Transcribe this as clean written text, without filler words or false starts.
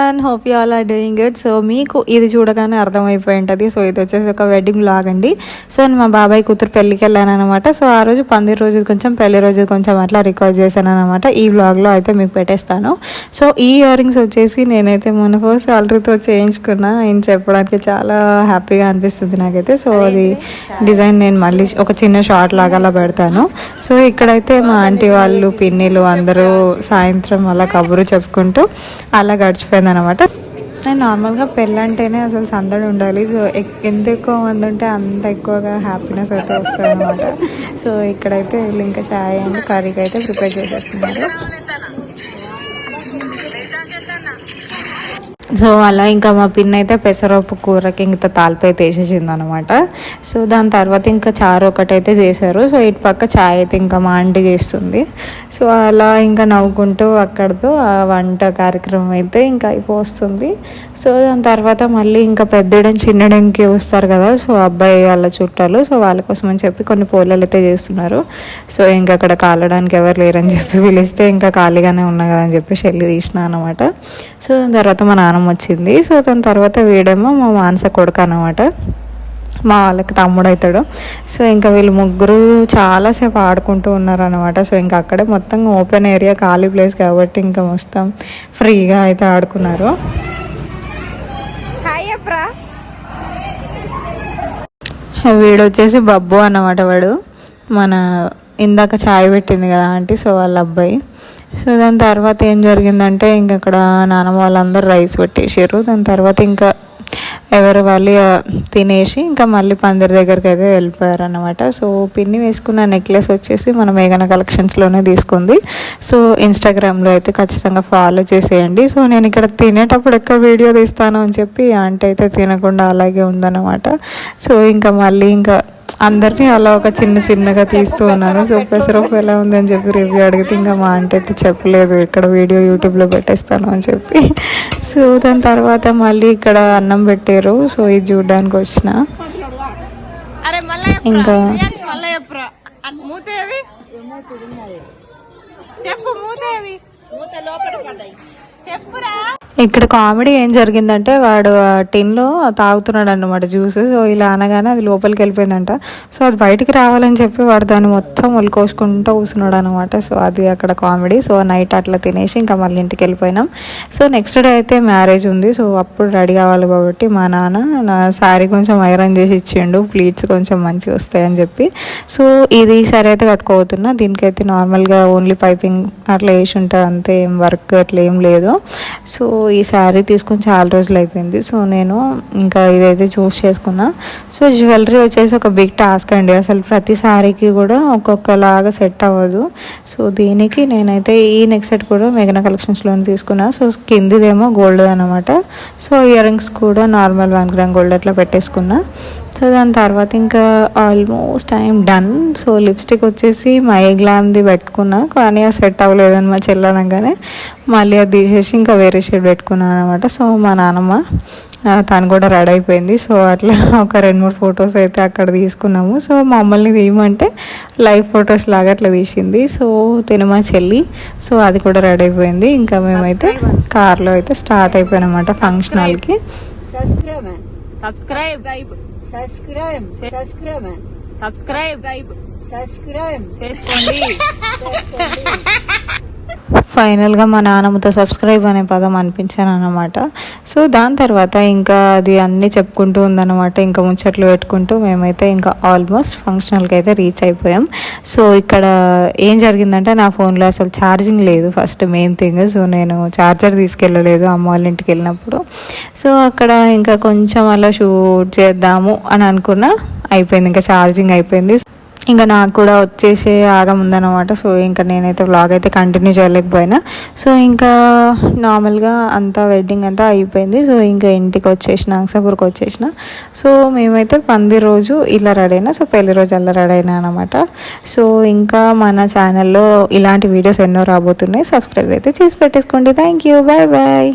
Everyone, hope you all are doing good. So మీకు ఇది చూడగానే అర్థమైపోయి ఉంటుంది. సో ఇది వచ్చేసి ఒక వెడ్డింగ్ వ్లాగ్ అండి. సో నేను మా బాబాయ్ కూతురు పెళ్ళికి వెళ్ళాను అనమాట. సో ఆ రోజు పందిరి రోజు కొంచెం, పెళ్లి రోజు కొంచెం అట్లా రికార్డ్ చేశాను అనమాట. ఈ వ్లాగ్లో అయితే మీకు పెట్టేస్తాను. సో ఈ ఇయర్ రింగ్స్ వచ్చేసి నేనైతే మొన్న ఫస్ట్ సాలరీతో చేయించుకున్నా. ఆయన చెప్పడానికి చాలా హ్యాపీగా అనిపిస్తుంది నాకైతే. సో అది డిజైన్ నేను మళ్ళీ ఒక చిన్న షార్ట్ లాగా అలా పెడతాను. సో ఇక్కడైతే మా ఆంటీ వాళ్ళు, పిన్నిలు అందరూ సాయంత్రం అలా కబురు చెప్పుకుంటూ అలా గడిచిపోయింది అనమాట. నేను నార్మల్గా పెళ్ళి అంటేనే అసలు సందడి ఉండాలి. సో ఎంత ఎక్కువ మంది ఉంటే అంత ఎక్కువగా హ్యాపీనెస్ అయితే వస్తుంది అనమాట. సో ఇక్కడైతే వీళ్ళు ఇంకా చాయ్ అండ్ కర్రీకి అయితే ప్రిపేర్ చేసేస్తున్నారు. సో అలా ఇంకా మా పిన్ అయితే పెసరపప్పు కూరకి ఇంకా తాలిపై వేసేసింది అనమాట. సో దాని తర్వాత ఇంకా చారు ఒకటైతే చేశారు. సో ఇటు పక్క చాయ్ అయితే ఇంకా మా ఆంటీ చేస్తుంది. సో అలా ఇంకా నవ్వుకుంటూ అక్కడితో ఆ వంట కార్యక్రమం అయితే ఇంకా అయిపోతుంది. సో దాని తర్వాత మళ్ళీ ఇంకా పెద్దడం చిన్నడంకి వస్తారు కదా. సో అబ్బాయి వాళ్ళ చుట్టాలు, సో వాళ్ళ కోసం అని చెప్పి కొన్ని పోలేలు అయితే చేస్తున్నారు. సో ఇంకా అక్కడ కాలడానికి ఎవరు లేరని చెప్పి పిలిస్తే ఇంకా ఖాళీగానే ఉన్నా కదా అని చెప్పి షెల్లి తీసిన అనమాట. సో దాని తర్వాత మా నాన్నమ్మ వచ్చింది. సో దాని తర్వాత వీడేమో మా మానస కొడుకు అనమాట, మా వాళ్ళకి తమ్ముడు అవుతాడు. సో ఇంకా వీళ్ళు ముగ్గురు చాలాసేపు ఆడుకుంటూ ఉన్నారనమాట. సో ఇంకా అక్కడే మొత్తం ఓపెన్ ఏరియా, ఖాళీ ప్లేస్ కాబట్టి ఇంకా మొత్తం ఫ్రీగా అయితే ఆడుకున్నారు. వీడు వచ్చేసి బబ్బు అన్నమాట. వాడు మన ఇందాక చాయ్ పెట్టింది కదా ఆంటీ, సో వాళ్ళ అబ్బాయి. సో దాని తర్వాత ఏం జరిగిందంటే ఇంక అక్కడ నాన్నమ్మ వాళ్ళందరూ రైస్ పెట్టేసారు. దాని తర్వాత ఇంకా ఎవరు వాళ్ళు తినేసి ఇంకా మళ్ళీ పందిరి దగ్గరికి అయితే వెళ్ళిపోయారు అనమాట. సో పిన్ని వేసుకున్న నెక్లెస్ వచ్చేసి మన మేఘన కలెక్షన్స్లోనే తీసుకుంది. సో ఇన్స్టాగ్రామ్లో అయితే ఖచ్చితంగా ఫాలో చేసేయండి. సో నేను ఇక్కడ తినేటప్పుడు ఎక్కడ వీడియో తీస్తాను అని చెప్పి ఆంటీ అయితే తినకుండా అలాగే ఉందన్నమాట. సో ఇంకా మళ్ళీ ఇంకా అందరినీ అలా ఒక చిన్నగా తీస్తూ ఉన్నాను. సో పెసరపప్పు ఎలా ఉందని చెప్పి రివ్యూ అడిగితే ఇంకా మా ఆంటీ అయితే చెప్పలేదు, ఇక్కడ వీడియో యూట్యూబ్లో పెట్టేస్తాను అని చెప్పి. సో దాని తర్వాత మళ్ళీ ఇక్కడ అన్నం పెట్టారు. సో ఇది చూడడానికి వచ్చిన ఇంకా ఇక్కడ కామెడీ ఏం జరిగిందంటే వాడు టిన్లో తాగుతున్నాడు అన్నమాట జ్యూస్. సో ఇలా అనగానే అది లోపలికి వెళ్ళిపోయిందంట. సో అది బయటికి రావాలని చెప్పి వాడు దాన్ని మొత్తం ఒలికోసుకుంటూ కూర్చున్నాడు అనమాట. సో అది అక్కడ కామెడీ. సో నైట్ అట్లా తినేసి ఇంకా మళ్ళీ ఇంటికి వెళ్ళిపోయినాం. సో నెక్స్ట్ డే అయితే మ్యారేజ్ ఉంది. సో అప్పుడు రెడీ అవ్వాలి కాబట్టి మా నాన్న నా శారీ కొంచెం ఐరన్ చేసి ఇచ్చిండు, ప్లీట్స్ కొంచెం మంచిగా వస్తాయని చెప్పి. సో ఇది సరే అయితే కట్టుకోబోతున్నా. దీనికైతే నార్మల్గా ఓన్లీ పైపింగ్ అట్లా వేసి ఉంటుంది అంతే, ఏం వర్క్ అట్లా ఏం లేదు. సో ఈ శారీ తీసుకొని చాలా రోజులు అయిపోయింది. సో నేను ఇంకా ఇదైతే చూస్ చేసుకున్నా. సో జ్యువెలరీ వచ్చేసి ఒక బిగ్ టాస్క్ అండి. అసలు ప్రతి శారీకి కూడా ఒక్కొక్కలాగా సెట్ అవ్వదు. సో దీనికి నేనైతే ఈ నెక్ సెట్ కూడా మేఘన కలెక్షన్స్లో తీసుకున్నా. సో కిందిదేమో గోల్డ్ అనమాట. సో ఇయర్ రింగ్స్ కూడా నార్మల్ 1 గ్రామ్ గోల్డ్ అట్లా పెట్టేసుకున్నా. సో దాని తర్వాత ఇంకా almost I'm done. So lipstick వచ్చేసి మై గ్లామ్ది పెట్టుకున్నా, కానీ అది సెట్ అవ్వలేదని మా చెల్లనగానే మళ్ళీ అది తీసేసి ఇంకా వేరే షేడ్ పెట్టుకున్నాను అనమాట. సో మా నాన్నమ్మ తను కూడా రెడీ అయిపోయింది. సో అట్లా ఒక 2-3 ఫొటోస్ అయితే అక్కడ తీసుకున్నాము. సో మమ్మల్ని తీయమంటే లైవ్ ఫొటోస్ లాగా అట్లా తీసింది. సో తిను మా చెల్లి. సో అది కూడా రెడీ అయిపోయింది. ఇంకా మేమైతే కార్లో అయితే స్టార్ట్ అయిపోయాం అనమాట ఫంక్షన్ హాల్కి. ఫైనల్గా మా నాన్నమ్మతో సబ్స్క్రైబ్ అనే పదం అనిపించాను అనమాట. సో దాని తర్వాత ఇంకా అది అన్నీ చెప్పుకుంటూ ఉందన్నమాట. ఇంకా ముచ్చట్లు పెట్టుకుంటూ మేమైతే ఇంకా ఆల్మోస్ట్ ఫంక్షనల్కి అయితే రీచ్ అయిపోయాం. సో ఇక్కడ ఏం జరిగిందంటే నా ఫోన్లో అసలు ఛార్జింగ్ లేదు, ఫస్ట్ మెయిన్ థింగ్. సో నేను ఛార్జర్ తీసుకెళ్ళలేదు అమ్మ వాళ్ళ ఇంటికి వెళ్ళినప్పుడు. సో అక్కడ ఇంకా కొంచెం అలా షూట్ చేద్దాము అని అనుకున్నా, అయిపోయింది ఇంకా ఛార్జింగ్ అయిపోయింది. ఇంకా నాకు కూడా వచ్చేసే ఆగముందనమాట. సో ఇంకా నేనైతే వ్లాగ్ అయితే కంటిన్యూ చేయలేకపోయినా. సో ఇంకా నార్మల్గా అంతా వెడ్డింగ్ అంతా అయిపోయింది. సో ఇంకా ఇంటికి వచ్చేసిన, అంగసాపూర్కి వచ్చేసిన. సో మేమైతే పంది రోజు ఇలా రెడీ అయినా, సో పెళ్లి రోజు అలా రెడీ అయినా అనమాట. సో ఇంకా మన ఛానల్లో ఇలాంటి వీడియోస్ ఎన్నో రాబోతున్నాయి. సబ్స్క్రైబ్ అయితే చేసి పెట్టేసుకోండి. Thank you, bye bye.